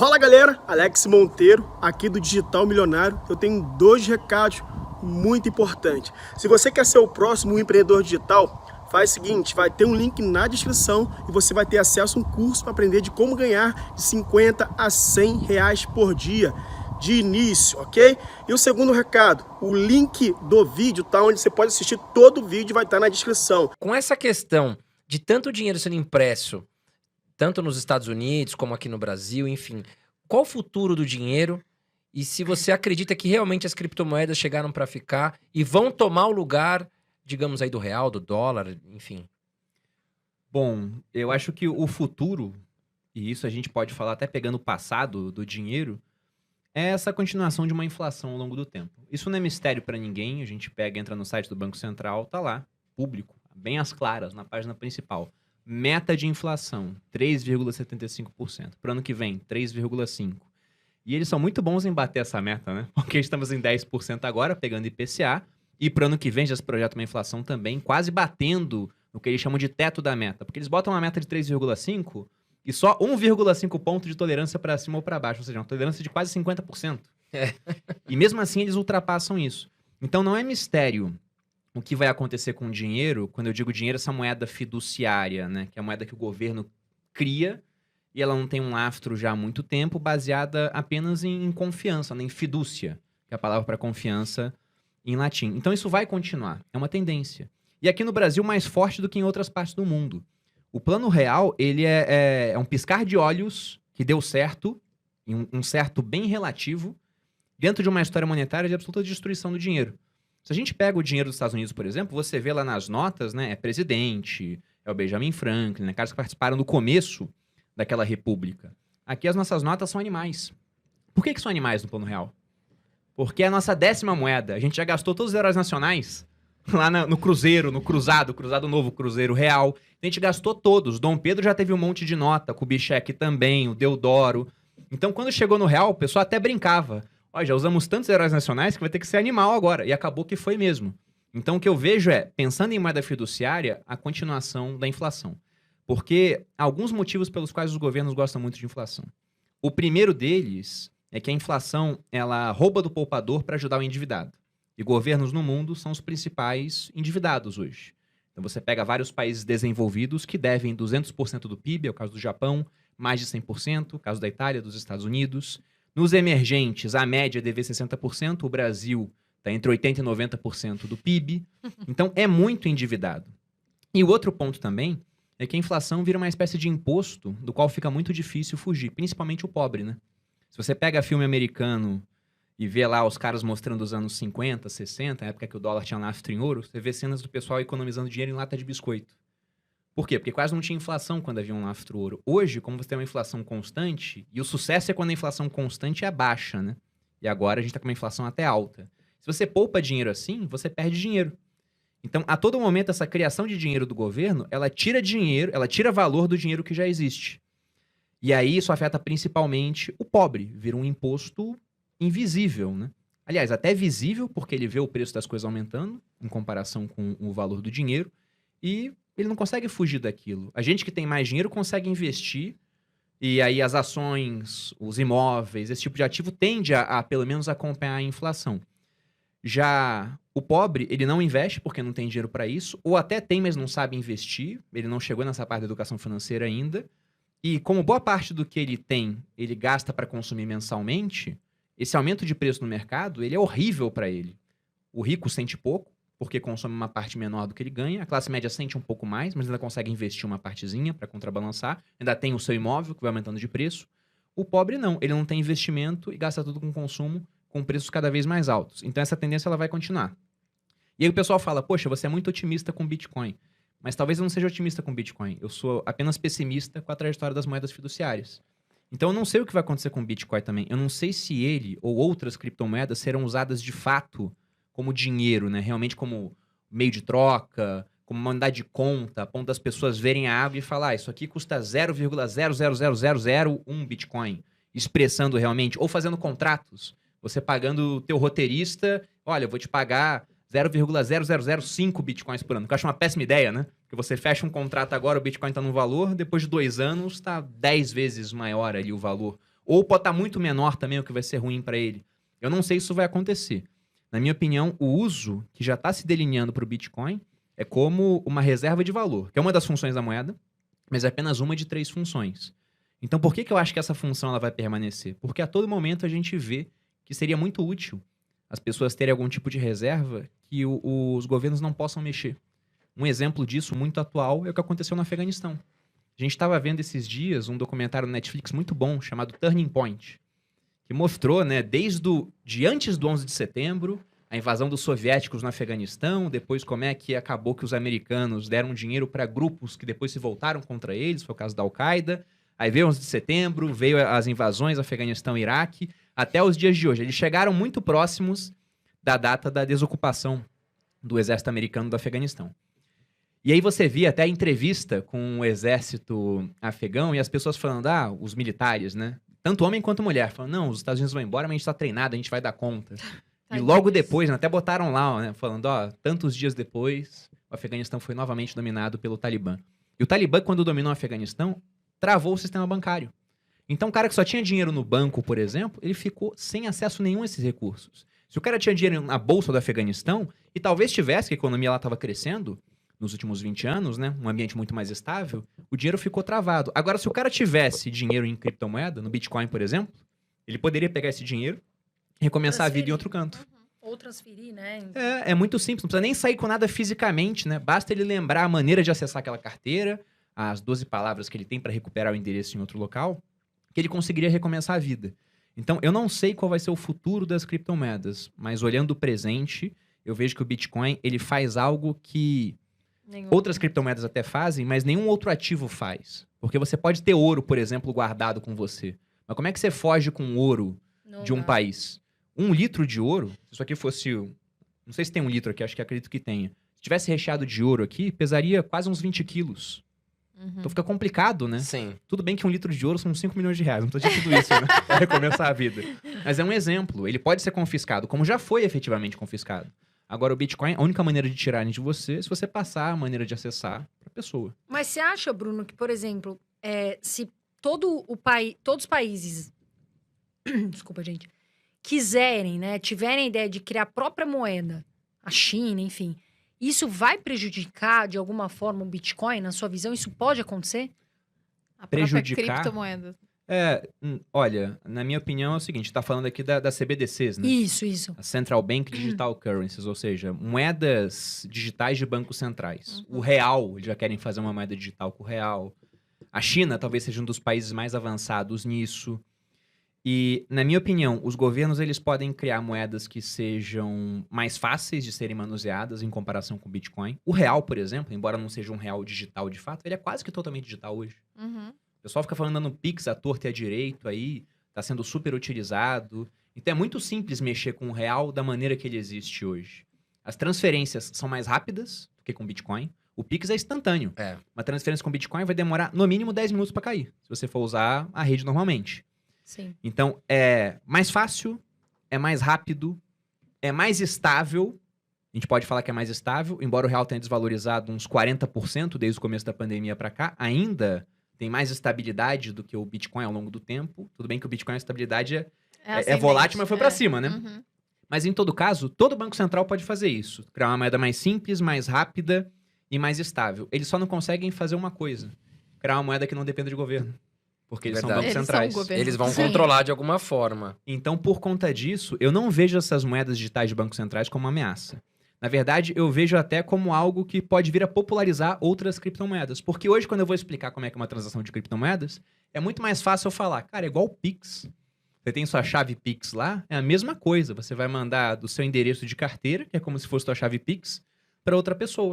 Fala galera, Alex Monteiro, aqui do Digital Milionário. Eu tenho dois recados muito importantes. Se você quer ser o próximo empreendedor digital, faz o seguinte, vai ter um link na descrição e você vai ter acesso a um curso para aprender de como ganhar de 50 a 100 reais por dia de início, ok? E o segundo recado, o link do vídeo, tá? Onde você pode assistir todo o vídeo, vai estar na descrição. Com essa questão de tanto dinheiro sendo impresso, tanto nos Estados Unidos como aqui no Brasil, enfim, qual o futuro do dinheiro? E se você acredita que realmente as criptomoedas chegaram para ficar e vão tomar o lugar, digamos aí, do real, do dólar, enfim? Bom, eu acho que o futuro, e isso a gente pode falar até pegando o passado do dinheiro, é essa continuação de uma inflação ao longo do tempo. Isso não é mistério para ninguém, a gente entra no site do Banco Central, tá lá, público, bem às claras, na página principal. Meta de inflação, 3,75%. Para o ano que vem, 3,5%. E eles são muito bons em bater essa meta, né? Porque estamos em 10% agora, pegando IPCA, e para o ano que vem já se projeta uma inflação também, quase batendo no que eles chamam de teto da meta. Porque eles botam uma meta de 3,5% e só 1,5 ponto de tolerância para cima ou para baixo, ou seja, uma tolerância de quase 50%. E mesmo assim eles ultrapassam isso. Então não é mistério o que vai acontecer com o dinheiro, quando eu digo dinheiro, essa moeda fiduciária, né? Que é a moeda que o governo cria e ela não tem um lastro já há muito tempo, baseada apenas em confiança, né? Em fidúcia, que é a palavra para confiança em latim. Então isso vai continuar, é uma tendência. E aqui no Brasil mais forte do que em outras partes do mundo. O Plano Real, ele é um piscar de olhos que deu certo, um certo bem relativo, dentro de uma história monetária de absoluta destruição do dinheiro. Se a gente pega o dinheiro dos Estados Unidos, por exemplo, você vê lá nas notas, né? É presidente, é o Benjamin Franklin, né? Caras que participaram do começo daquela república. Aqui as nossas notas são animais. Por que são animais no Plano Real? Porque é a nossa 10ª moeda. A gente já gastou todos os heróis nacionais lá no Cruzeiro, no Cruzado Novo, Cruzeiro Real. A gente gastou todos. Dom Pedro já teve um monte de nota, Kubitschek também, o Deodoro. Então, quando chegou no Real, o pessoal até brincava. Ó, já usamos tantos heróis nacionais que vai ter que ser animal agora. E acabou que foi mesmo. Então, o que eu vejo é, pensando em moeda fiduciária, a continuação da inflação. Porque há alguns motivos pelos quais os governos gostam muito de inflação. O primeiro deles é que a inflação, ela rouba do poupador para ajudar o endividado. E governos no mundo são os principais endividados hoje. Então, você pega vários países desenvolvidos que devem 200% do PIB, é o caso do Japão, mais de 100%, o caso da Itália, dos Estados Unidos. Nos emergentes, a média é dever 60%, o Brasil está entre 80% e 90% do PIB. Então, é muito endividado. E o outro ponto também é que a inflação vira uma espécie de imposto do qual fica muito difícil fugir, principalmente o pobre, né? Se você pega filme americano e vê lá os caras mostrando os anos 50, 60, a época que o dólar tinha lastro em ouro, você vê cenas do pessoal economizando dinheiro em lata de biscoito. Por quê? Porque quase não tinha inflação quando havia um lastro ouro. Hoje, como você tem uma inflação constante, e o sucesso é quando a inflação constante é baixa, né? E agora a gente está com uma inflação até alta. Se você poupa dinheiro assim, você perde dinheiro. Então, a todo momento, essa criação de dinheiro do governo, ela tira dinheiro, ela tira valor do dinheiro que já existe. E aí isso afeta principalmente o pobre, vira um imposto invisível, né? Aliás, até visível, porque ele vê o preço das coisas aumentando, em comparação com o valor do dinheiro, e ele não consegue fugir daquilo. A gente que tem mais dinheiro consegue investir, e aí as ações, os imóveis, esse tipo de ativo tende a pelo menos acompanhar a inflação. Já o pobre, ele não investe porque não tem dinheiro para isso, ou até tem, mas não sabe investir, ele não chegou nessa parte da educação financeira ainda, e como boa parte do que ele tem, ele gasta para consumir mensalmente, esse aumento de preço no mercado, ele é horrível para ele. O rico sente pouco, porque consome uma parte menor do que ele ganha. A classe média sente um pouco mais, mas ainda consegue investir uma partezinha para contrabalançar. Ainda tem o seu imóvel, que vai aumentando de preço. O pobre não. Ele não tem investimento e gasta tudo com consumo, com preços cada vez mais altos. Então essa tendência ela vai continuar. E aí o pessoal fala, poxa, você é muito otimista com Bitcoin. Mas talvez eu não seja otimista com Bitcoin. Eu sou apenas pessimista com a trajetória das moedas fiduciárias. Então eu não sei o que vai acontecer com o Bitcoin também. Eu não sei se ele ou outras criptomoedas serão usadas de fato como dinheiro, né? Realmente como meio de troca, como uma unidade de conta, a ponto das pessoas verem a água e falar, isso aqui custa 0,0000001 Bitcoin, expressando realmente, ou fazendo contratos, você pagando o teu roteirista, olha, eu vou te pagar 0,0005 Bitcoins por ano, que eu acho uma péssima ideia, né? Porque você fecha um contrato agora, o Bitcoin está num valor, depois de 2 anos está 10 vezes maior ali o valor. Ou pode estar muito menor também, o que vai ser ruim para ele. Eu não sei se isso vai acontecer. Na minha opinião, o uso que já está se delineando para o Bitcoin é como uma reserva de valor, que é uma das funções da moeda, mas é apenas uma de 3 funções. Então, por que eu acho que essa função ela vai permanecer? Porque a todo momento a gente vê que seria muito útil as pessoas terem algum tipo de reserva que os governos não possam mexer. Um exemplo disso muito atual é o que aconteceu no Afeganistão. A gente estava vendo esses dias um documentário no Netflix muito bom chamado Turning Point, que mostrou, né, de antes do 11 de setembro, a invasão dos soviéticos no Afeganistão, depois como é que acabou que os americanos deram dinheiro para grupos que depois se voltaram contra eles, foi o caso da Al-Qaeda. Aí veio 11 de setembro, veio as invasões Afeganistão e Iraque, até os dias de hoje. Eles chegaram muito próximos da data da desocupação do exército americano do Afeganistão. E aí você via até a entrevista com o exército afegão e as pessoas falando, os militares, né? Tanto homem quanto mulher, falando, não, os Estados Unidos vão embora, mas a gente tá treinado, a gente vai dar conta. E logo depois, né, até botaram lá, né, falando, tantos dias depois, o Afeganistão foi novamente dominado pelo Talibã. E o Talibã, quando dominou o Afeganistão, travou o sistema bancário. Então, o cara que só tinha dinheiro no banco, por exemplo, ele ficou sem acesso nenhum a esses recursos. Se o cara tinha dinheiro na bolsa do Afeganistão, e talvez tivesse, que a economia lá estava crescendo nos últimos 20 anos, né, um ambiente muito mais estável, o dinheiro ficou travado. Agora, se o cara tivesse dinheiro em criptomoeda, no Bitcoin, por exemplo, ele poderia pegar esse dinheiro e recomeçar a vida em outro canto. Ou transferir, né? É muito simples, não precisa nem sair com nada fisicamente, né? Basta ele lembrar a maneira de acessar aquela carteira, as 12 palavras que ele tem para recuperar o endereço em outro local, que ele conseguiria recomeçar a vida. Então, eu não sei qual vai ser o futuro das criptomoedas, mas olhando o presente, eu vejo que o Bitcoin, ele faz algo que outras criptomoedas até fazem, mas nenhum outro ativo faz. Porque você pode ter ouro, por exemplo, guardado com você. Mas como é que você foge com ouro de um país? 1 litro de ouro, se isso aqui fosse... Não sei se tem 1 litro aqui, acho que acredito que tenha. Se tivesse recheado de ouro aqui, pesaria quase uns 20 quilos. Então fica complicado, né? Sim. Tudo bem que 1 litro de ouro são 5 milhões de reais. Não tô dizendo tudo isso, né? Pra recomeçar a vida. Mas é um exemplo. Ele pode ser confiscado, como já foi efetivamente confiscado. Agora, o Bitcoin, a única maneira de tirarem de você é se você passar a maneira de acessar pra pessoa. Mas você acha, Bruno, que, por exemplo, se todos os países... Desculpa, gente. Quiserem, né? Tiverem a ideia de criar a própria moeda, a China, enfim... Isso vai prejudicar, de alguma forma, o Bitcoin, na sua visão? Isso pode acontecer? A Prejudicar? própria criptomoeda. Olha, na minha opinião é o seguinte, tá falando aqui da CBDCs, né? Isso. A Central Bank Digital Currencies, ou seja, moedas digitais de bancos centrais. O real, eles já querem fazer uma moeda digital com o real. A China talvez seja um dos países mais avançados nisso. E, na minha opinião, os governos eles podem criar moedas que sejam mais fáceis de serem manuseadas em comparação com o Bitcoin. O real, por exemplo, embora não seja um real digital de fato, ele é quase que totalmente digital hoje. O pessoal fica falando no Pix à torta e à direito aí, tá sendo super utilizado. Então é muito simples mexer com o real da maneira que ele existe hoje. As transferências são mais rápidas do que com Bitcoin. O Pix é instantâneo. Uma transferência com Bitcoin vai demorar no mínimo 10 minutos para cair, se você for usar a rede normalmente. Sim. Então, é mais fácil, é mais rápido, é mais estável. A gente pode falar que é mais estável, embora o real tenha desvalorizado uns 40% desde o começo da pandemia para cá, ainda tem mais estabilidade do que o Bitcoin ao longo do tempo. Tudo bem que o Bitcoin, a estabilidade é volátil, mas foi para cima, né? Mas, em todo caso, todo banco central pode fazer isso. Criar uma moeda mais simples, mais rápida e mais estável. Eles só não conseguem fazer uma coisa. Criar uma moeda que não dependa de governo. Porque eles são bancos centrais. Eles vão controlar de alguma forma. Então, por conta disso, eu não vejo essas moedas digitais de bancos centrais como uma ameaça. Na verdade, eu vejo até como algo que pode vir a popularizar outras criptomoedas. Porque hoje, quando eu vou explicar como é que é uma transação de criptomoedas, é muito mais fácil eu falar, cara, é igual o Pix. Você tem sua chave Pix lá, é a mesma coisa. Você vai mandar do seu endereço de carteira, que é como se fosse sua chave Pix, para outra pessoa.